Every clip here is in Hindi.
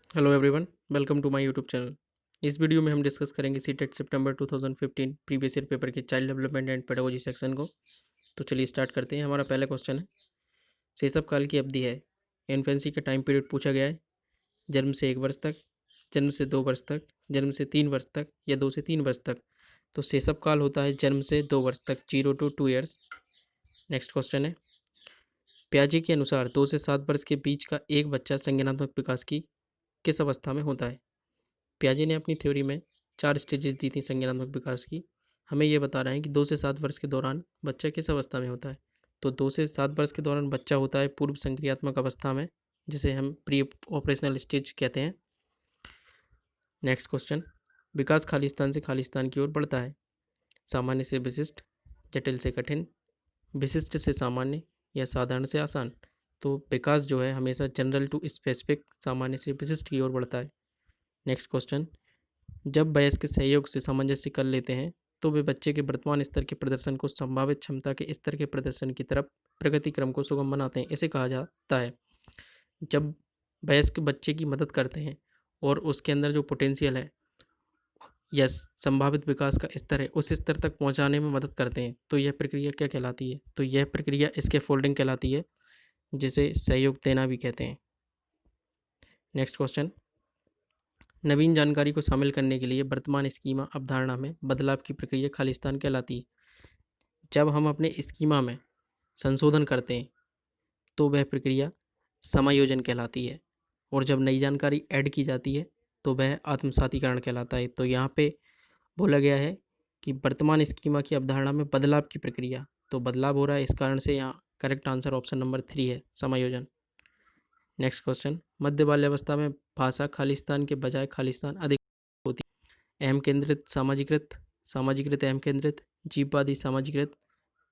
Hello everyone, welcome to my YouTube channel. इस वीडियो में हम डिस्कस करेंगे सीटेट सितंबर 2015 प्रीवियस ईयर पेपर के child development and pedagogy section को। तो चलिए स्टार्ट करते हैं। हमारा पहला क्वेश्चन है, शैशव काल की अवधि है। इन्फेंसी का टाइम पीरियड पूछा गया है। जन्म से 1 वर्ष तक, जन्म से 2 वर्ष तक, जन्म से 3 वर्ष तक या 2 से 3 वर्ष तक। तो शैशव काल होता है जन्म से 2 वर्ष तक, 0 to 2 ईयर्स। नेक्स्ट क्वेश्चन है, पियाजे के अनुसार 2 से 7 वर्ष के बीच का एक बच्चा संज्ञानात्मक विकास की किस अवस्था में होता है। पियाजे ने अपनी थ्योरी में 4 स्टेजेस दी थी संज्ञानात्मक विकास की। हमें ये बता रहे हैं कि 2 से 7 वर्ष के दौरान बच्चा किस अवस्था में होता है। तो 2 से 7 वर्ष के दौरान बच्चा होता है पूर्व संक्रियात्मक अवस्था में, जिसे हम प्री ऑपरेशनल स्टेज कहते हैं। नेक्स्ट क्वेश्चन, विकास खालिस्तान से खालिस्तान की ओर बढ़ता है। सामान्य से विशिष्ट, जटिल से कठिन, विशिष्ट से सामान्य या साधारण से आसान। तो विकास जो है हमेशा जनरल टू स्पेसिफिक, सामान्य से विशिष्ट की ओर बढ़ता है। नेक्स्ट क्वेश्चन, जब वयस्क सहयोग से सामंजस्य कर लेते हैं तो वे बच्चे के वर्तमान स्तर के प्रदर्शन को संभावित क्षमता के स्तर के प्रदर्शन की तरफ प्रगति क्रम को सुगम बनाते हैं। इसे कहा जाता है, जब वयस्क बच्चे की मदद करते हैं और उसके अंदर जो पोटेंशियल है या संभावित विकास का स्तर है उस स्तर तक पहुंचाने में मदद करते हैं, तो यह प्रक्रिया क्या कहलाती है। तो यह प्रक्रिया इसके फोल्डिंग कहलाती है, जिसे सहयोग देना भी कहते हैं। नेक्स्ट क्वेश्चन, नवीन जानकारी को शामिल करने के लिए वर्तमान स्कीमा अवधारणा में बदलाव की प्रक्रिया खालिस्तान कहलाती है। जब हम अपने स्कीमा में संशोधन करते हैं तो वह प्रक्रिया समायोजन कहलाती है, और जब नई जानकारी ऐड की जाती है तो वह आत्मसातीकरण कहलाता है। तो यहाँ पे बोला गया है कि वर्तमान स्कीमा की अवधारणा में बदलाव की प्रक्रिया, तो बदलाव हो रहा है, इस कारण से यहाँ करेक्ट आंसर ऑप्शन नंबर 3 है, समायोजन। नेक्स्ट क्वेश्चन, मध्य बाल्यावस्था में भाषा खालिस्तान के बजाय खालिस्तान अधिक होती है। अहम केंद्रित सामाजिकृत, सामाजिकृत अहम केंद्रित, जीववादी सामाजिकृत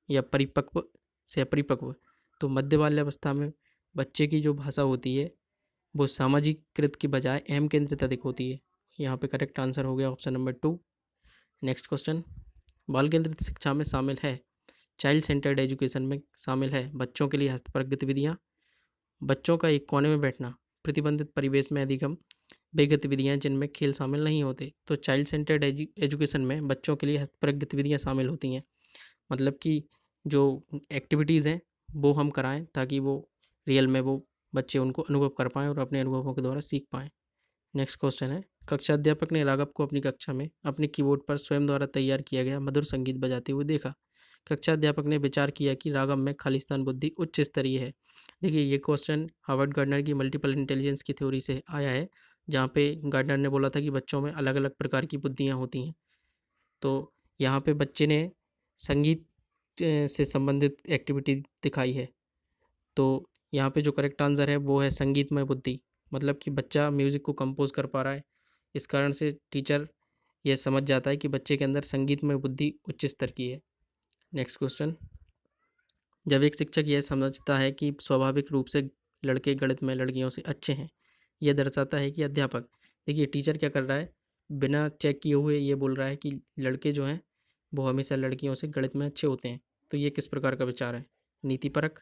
या परिपक्व से अपरिपक्व। तो मध्य बाल्यावस्था में बच्चे की जो भाषा होती है वो सामाजिकृत की बजाय अहम केंद्रित अधिक होती है। यहाँ पे करेक्ट आंसर हो गया ऑप्शन नंबर 2। नेक्स्ट क्वेश्चन, बाल केंद्रित शिक्षा में शामिल है, चाइल्ड सेंटर्ड एजुकेशन में शामिल है बच्चों के लिए हस्तपरक गतिविधियाँ, बच्चों का एक कोने में बैठना, प्रतिबंधित परिवेश में अधिगम, वे गतिविधियाँ जिनमें खेल शामिल नहीं होते। तो चाइल्ड सेंटर्ड एजुकेशन में बच्चों के लिए हस्तपरक गतिविधियाँ शामिल होती हैं, मतलब कि जो एक्टिविटीज़ हैं वो हम कराएं ताकि वो रियल में वो बच्चे उनको अनुभव कर पाएँ और अपने अनुभवों के द्वारा सीख पाएँ। नेक्स्ट क्वेश्चन है, कक्षा अध्यापक ने राघव को अपनी कक्षा में अपने कीबोर्ड पर स्वयं द्वारा तैयार किया गया मधुर संगीत बजाते हुए देखा। कक्षा अध्यापक ने विचार किया कि राघव में खालिस्तान बुद्धि उच्च स्तरीय है। देखिए ये क्वेश्चन हार्वर्ड गार्डनर की मल्टीपल इंटेलिजेंस की थ्योरी से आया है, जहाँ पे गार्डनर ने बोला था कि बच्चों में अलग अलग प्रकार की बुद्धियाँ होती हैं। तो यहाँ पे बच्चे ने संगीत से संबंधित एक्टिविटी दिखाई है। तो यहाँ पे जो करेक्ट आंसर है वो है संगीतमय बुद्धि, मतलब कि बच्चा म्यूज़िक को कंपोज कर पा रहा है। इस कारण से टीचर ये समझ जाता है कि बच्चे के अंदर संगीतमय बुद्धि उच्च स्तर की है। नेक्स्ट क्वेश्चन, जब एक शिक्षक यह समझता है कि स्वाभाविक रूप से लड़के गणित में लड़कियों से अच्छे हैं, यह दर्शाता है कि अध्यापक, देखिए टीचर क्या कर रहा है, बिना चेक किए हुए ये बोल रहा है कि लड़के जो हैं वो हमेशा लड़कियों से गणित में अच्छे होते हैं। तो ये किस प्रकार का विचार है, नीतिपरक,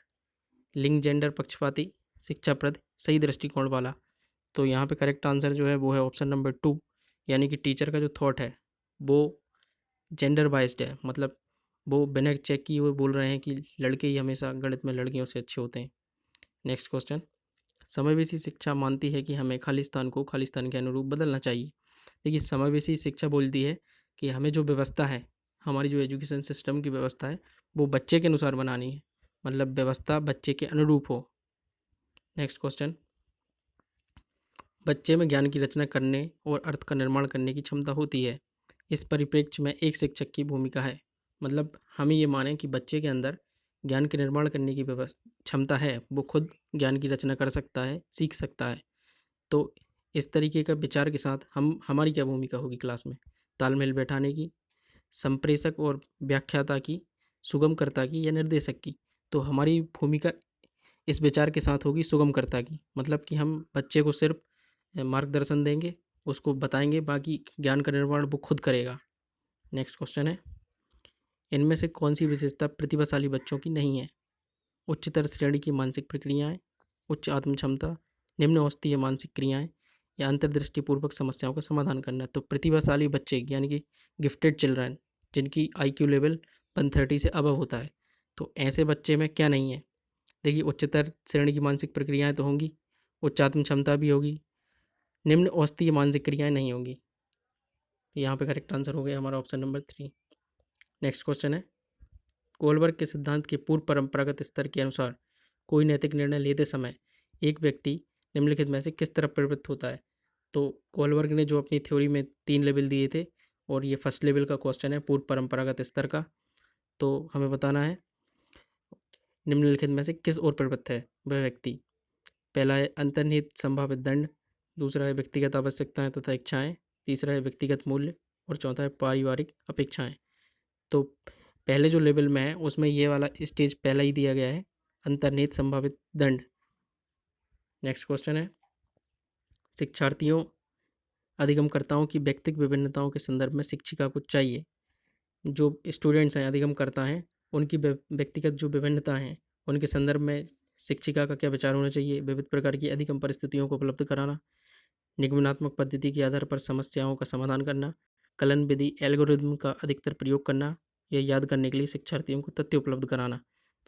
लिंग जेंडर पक्षपाती, शिक्षाप्रद, सही दृष्टिकोण वाला। तो यहाँ पे करेक्ट आंसर जो है वो है ऑप्शन नंबर 2, यानी कि टीचर का जो थॉट है वो जेंडर बाइस्ड है, मतलब वो बिना चेक किए हुए बोल रहे हैं कि लड़के ही हमेशा गणित में लड़कियों से अच्छे होते हैं। नेक्स्ट क्वेश्चन, समावेशी शिक्षा मानती है कि हमें खालिस्तान को खालिस्तान के अनुरूप बदलना चाहिए। देखिए समावेशी शिक्षा बोलती है कि हमें जो व्यवस्था है, हमारी जो एजुकेशन सिस्टम की व्यवस्था है वो बच्चे के अनुसार बनानी है, मतलब व्यवस्था बच्चे के अनुरूप हो। नेक्स्ट क्वेश्चन, बच्चे में ज्ञान की रचना करने और अर्थ का निर्माण करने की क्षमता होती है। इस परिप्रेक्ष्य में एक शिक्षक की भूमिका है, मतलब हम ये माने कि बच्चे के अंदर ज्ञान के निर्माण करने की क्षमता है, वो खुद ज्ञान की रचना कर सकता है, सीख सकता है। तो इस तरीके का विचार के साथ हमारी क्या भूमिका होगी क्लास में, तालमेल बैठाने की, संप्रेषक और व्याख्याता की, सुगमकर्ता की या निर्देशक की। तो हमारी भूमिका इस विचार के साथ होगी सुगमकर्ता की, मतलब कि हम बच्चे को सिर्फ मार्गदर्शन देंगे, उसको बताएंगे, बाकी ज्ञान का निर्माण वो खुद करेगा। नेक्स्ट क्वेश्चन है, इनमें से कौन सी विशेषता प्रतिभाशाली बच्चों की नहीं है। उच्चतर श्रेणी की मानसिक प्रक्रियाएं, उच्च आत्म क्षमता, निम्न अवस्थीय मानसिक क्रियाएं या अंतर्दृष्टिपूर्वक समस्याओं का समाधान करना। तो प्रतिभाशाली बच्चे यानी कि गिफ्टेड चिल्ड्रन जिनकी आईक्यू लेवल 130 से अबव होता है, तो ऐसे बच्चे में क्या नहीं है? देखिए, उच्चतर श्रेणी की मानसिक प्रक्रियाएँ तो होंगी, उच्चात्म क्षमता भी होगी, निम्न औस्तीय मानसिक क्रियाएँ नहीं होंगी। तो यहाँ पे करेक्ट आंसर हो गया हमारा ऑप्शन नंबर 3। नेक्स्ट क्वेश्चन है, कोलबर्ग के सिद्धांत के पूर्व परंपरागत स्तर के अनुसार कोई नैतिक निर्णय लेते समय एक व्यक्ति निम्नलिखित में से किस तरफ प्रवृत्त होता है? तो कोलबर्ग ने जो अपनी थ्योरी में 3 लेवल दिए थे और ये फर्स्ट लेवल का क्वेश्चन है पूर्व परंपरागत स्तर का। तो हमें बताना है निम्नलिखित में से किस ओर प्रवृत्त है वह व्यक्ति। पहला है अंतर्निहित संभावित दंड, दूसरा है व्यक्तिगत आवश्यकताएं तथा इच्छाएं, तीसरा है व्यक्तिगत मूल्य और चौथा है पारिवारिक अपेक्षाएं। तो पहले जो लेवल में है उसमें ये वाला स्टेज पहला ही दिया गया है, अंतर्निहित संभावित दंड। नेक्स्ट क्वेश्चन है, शिक्षार्थियों अधिगमकर्ताओं की व्यक्तिगत विभिन्नताओं के संदर्भ में शिक्षिका को चाहिए, जो स्टूडेंट्स हैं अधिगमकर्ता हैं उनकी व्यक्तिगत जो विभिन्नता हैं उनके संदर्भ में शिक्षिका का क्या विचार होना चाहिए? विविध प्रकार की अधिगम परिस्थितियों को उपलब्ध कराना, निगमनात्मक पद्धति के आधार पर समस्याओं का समाधान करना, कलन विधि एल्गोरिदम का अधिकतर प्रयोग करना, या याद करने के लिए शिक्षार्थियों को तथ्य उपलब्ध कराना।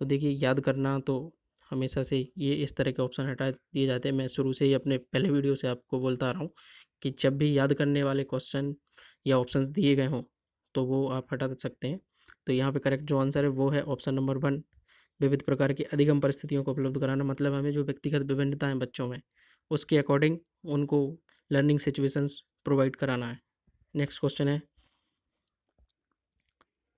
तो देखिए, याद करना तो हमेशा से ये इस तरह के ऑप्शन हटा दिए जाते हैं। मैं शुरू से ही अपने पहले वीडियो से आपको बोलता आ रहा हूँ कि जब भी याद करने वाले क्वेश्चन या ऑप्शंस दिए गए हों तो वो आप हटा सकते हैं। तो यहाँ पे करेक्ट जो आंसर है वो है ऑप्शन नंबर 1, विविध प्रकार की अधिगम परिस्थितियों को उपलब्ध कराना। मतलब हमें जो व्यक्तिगत विभिन्नता है बच्चों में उसके अकॉर्डिंग उनको लर्निंग सिचुएशंस प्रोवाइड कराना है। नेक्स्ट क्वेश्चन है,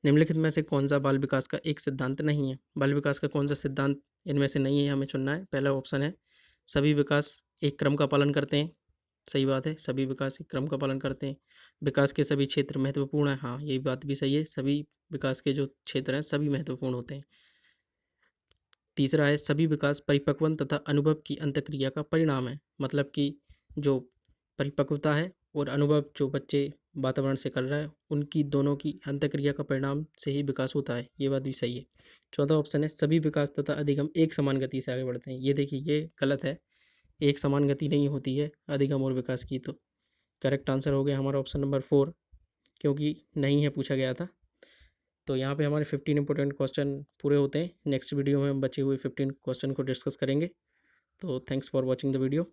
निम्नलिखित में से कौन सा बाल विकास का एक सिद्धांत नहीं है? बाल विकास का कौन सा सिद्धांत इनमें से नहीं है, हमें चुनना है। पहला ऑप्शन है सभी विकास एक क्रम का पालन करते हैं। सही बात है, सभी विकास एक क्रम का पालन करते हैं। विकास के सभी क्षेत्र महत्वपूर्ण हैं। हाँ, यही बात भी सही है, सभी विकास के जो क्षेत्र हैं सभी महत्वपूर्ण होते हैं। तीसरा है सभी विकास परिपक्वन तथा अनुभव की अंतक्रिया का परिणाम है। मतलब कि जो परिपक्वता है और अनुभव जो बच्चे वातावरण से कर रहा है उनकी दोनों की अंतक्रिया का परिणाम से ही विकास होता है। ये बात भी सही है। चौथा ऑप्शन है सभी विकास तथा अधिगम एक समान गति से आगे बढ़ते हैं। ये देखिए, ये गलत है, एक समान गति नहीं होती है अधिगम और विकास की। तो करेक्ट आंसर हो गया हमारा ऑप्शन नंबर 4, क्योंकि नहीं है पूछा गया था। तो यहाँ पे हमारे 15 इंपॉर्टेंट क्वेश्चन पूरे होते हैं। नेक्स्ट वीडियो में हम बचे हुए 15 क्वेश्चन को डिस्कस करेंगे। तो thanks for watching the video.